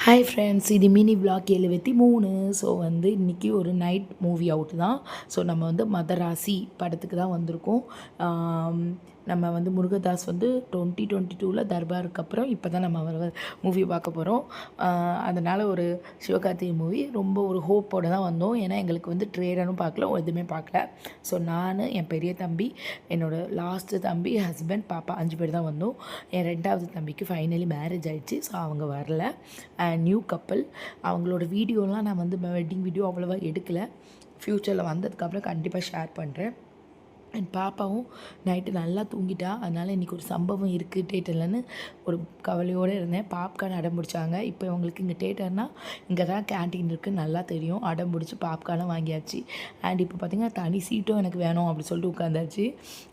Hi friends, இது mini vlog 73. So இன்றைக்கி ஒரு நைட் மூவி அவுட் தான். ஸோ நம்ம மதராசி படத்துக்கு தான் வந்திருக்கோம். நம்ம முருகதாஸ் 2022 தர்பாருக்கு அப்புறம் இப்போ தான் நம்ம மூவி பார்க்க போகிறோம். அதனால் ஒரு சிவகார்த்திகை மூவி ரொம்ப ஒரு ஹோப்போடு தான் வந்தோம். ஏன்னா எங்களுக்கு ட்ரெய்லரும் பார்க்கல, எதுவுமே பார்க்கல. ஸோ நான், என் பெரிய தம்பி, என்னோடய லாஸ்ட்டு தம்பி, ஹஸ்பண்ட், பாப்பா 5 பேர் தான் வந்தோம். என் 2வது தம்பிக்கு ஃபைனலி மேரேஜ் ஆகிடுச்சு. ஸோ அவங்க வரல. நியூ கப்பல். அவங்களோட வீடியோலாம் நான் வெட்டிங் வீடியோ அவ்வளோவா எடுக்கலை. ஃப்யூச்சரில் வந்ததுக்கப்புறம் கண்டிப்பாக ஷேர் பண்ணுறேன். என் பாப்பாவும் நைட்டு நல்லா தூங்கிட்டா. அதனால் இன்றைக்கி ஒரு சம்பவம் இருக்குது தேட்டர்லன்னு ஒரு கவலையோடு இருந்தேன். பாப்கார்ன் அடம் பிடிச்சாங்க. இப்போ இவங்களுக்கு இங்கே தேட்டர்னால் இங்கே தான் கேன்டீன் இருக்குது, நல்லா தெரியும். அடம் பிடிச்சி பாப்கார்னும் வாங்கியாச்சு. அண்ட் இப்போ பார்த்திங்கன்னா தனி சீட்டும் எனக்கு வேணும் அப்படி சொல்லிட்டு உட்காந்தாச்சு.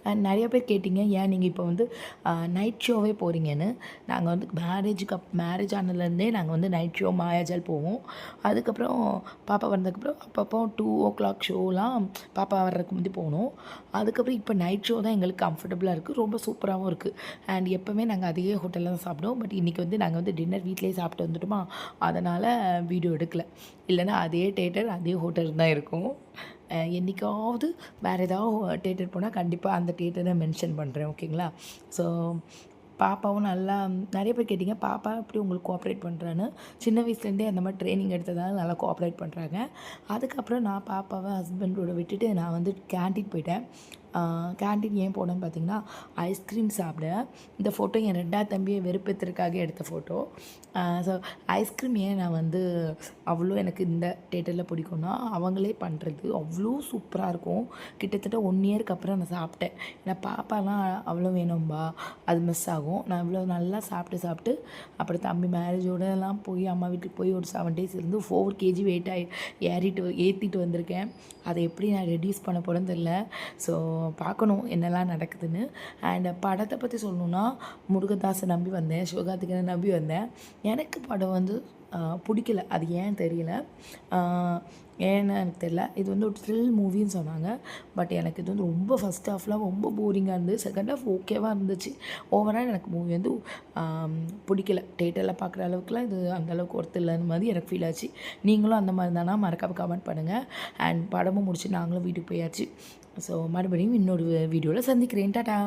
அண்ட் நிறைய பேர் கேட்டிங்க, ஏன் நீங்கள் இப்போ நைட் ஷோவே போகிறீங்கன்னு. நாங்கள் மேரேஜ் ஆனதுலேருந்தே நாங்கள் நைட் ஷோ மாயாஜால் போவோம். அதுக்கப்புறம் பாப்பா வந்ததுக்கப்புறம் அப்பப்போ 2 o'clock ஷோலாம் பாப்பா வர்றதுக்கு முந்தி போகணும். அதுக்கப்புறம் இப்போ நைட் ஷோ தான் எங்களுக்கு கம்ஃபர்டபுளாக இருக்குது, ரொம்ப சூப்பராகவும் இருக்குது. அண்ட் எப்போவுமே நாங்கள் அதே ஹோட்டலில் தான் சாப்பிடுவோம். பட் இன்றைக்கி நாங்கள் டின்னர் வீட்டிலேயே சாப்பிட்டு வந்துட்டோமா, அதனால் வீடியோ எடுக்கலை. இல்லைன்னா அதே தேட்டர் அதே ஹோட்டல் தான் இருக்கும். என்றைக்காவது வேறு ஏதாவது தேட்டர் போனால் கண்டிப்பாக அந்த தேட்டரை மென்ஷன் பண்ணுறேன், ஓகேங்களா? ஸோ பாப்பாவும் நல்லா, நிறைய பேர் கேட்டிங்க பாப்பா எப்படி உங்களுக்கு கோஆப்ரேட் பண்ணுறான்னு. சின்ன வயசுலேருந்தே அந்த மாதிரி ட்ரைனிங் எடுத்ததால் நல்லா கோஆப்ரேட் பண்ணுறாங்க. அதுக்கப்புறம் நான் பாப்பாவை ஹஸ்பண்டோட விட்டுட்டு நான் கேன்டீன் போயிட்டேன். கேன்டீன் ஏன் போனேன்னு பார்த்தீங்கன்னா, ஐஸ்கிரீம் சாப்பிட. இந்த ஃபோட்டோ என் 2வது தம்பியை வெறுப்பேற்றுறதுக்காக எடுத்த ஃபோட்டோ. ஸோ ஐஸ்கிரீம் ஏன் நான் அவ்வளோ எனக்கு இந்த தேட்டரில் பிடிக்கும்னா, அவங்களே பண்ணுறது அவ்வளோ சூப்பராக இருக்கும். கிட்டத்தட்ட 1 இயருக்கு அப்புறம் நான் சாப்பிட்டேன். ஏன்னா பாப்பாலாம் அவ்வளோ வேணும்பா, அது மிஸ் ஆகும். நான் இவ்வளோ நல்லா சாப்பிட்டு அப்புறம் தம்பி மேரேஜோடலாம் போய் அம்மா வீட்டுக்கு போய் ஒரு 7 days இருந்து 4 kg வெயிட் ஏற்றிட்டு வந்திருக்கேன். அதை எப்படி நான் ரெடியூஸ் பண்ண போகிறேன்னு தெரில. ஸோ பார்க்கணும் என்னெல்லாம் நடக்குதுன்னு. அண்ட் படத்தை பற்றி சொல்லணுன்னா, முருகதாஸை நம்பி வந்தேன், சிவகார்த்திகேயனை நம்பி வந்தேன். எனக்கு படம் பிடிக்கல. அது ஏன் தெரியல, ஏன்னு எனக்கு தெரியல. இது ஒரு த்ரில் மூவின்னு சொன்னாங்க. பட் எனக்கு இது ரொம்ப ஃபஸ்ட் ஹாஃப்லாம் ரொம்ப போரிங்காக இருந்தது. செகண்ட் ஹாஃப் ஓகேவாக இருந்துச்சு. ஓவரால் எனக்கு மூவி பிடிக்கல. தேட்டரில் பார்க்குற அளவுக்குலாம் இது அந்தளவுக்கு ஒர்த்து இல்லைன்னு மாதிரி எனக்கு ஃபீல் ஆச்சு. நீங்களும் அந்த மாதிரி தானா? மறக்காமல் கமெண்ட் பண்ணுங்கள். அண்ட் படமும் முடிச்சு நாங்களும் வீட்டுக்கு போயாச்சு. ஸோ மறுபடியும் இன்னொரு வீடியோவில் சந்திக்கிறேன். டாடா.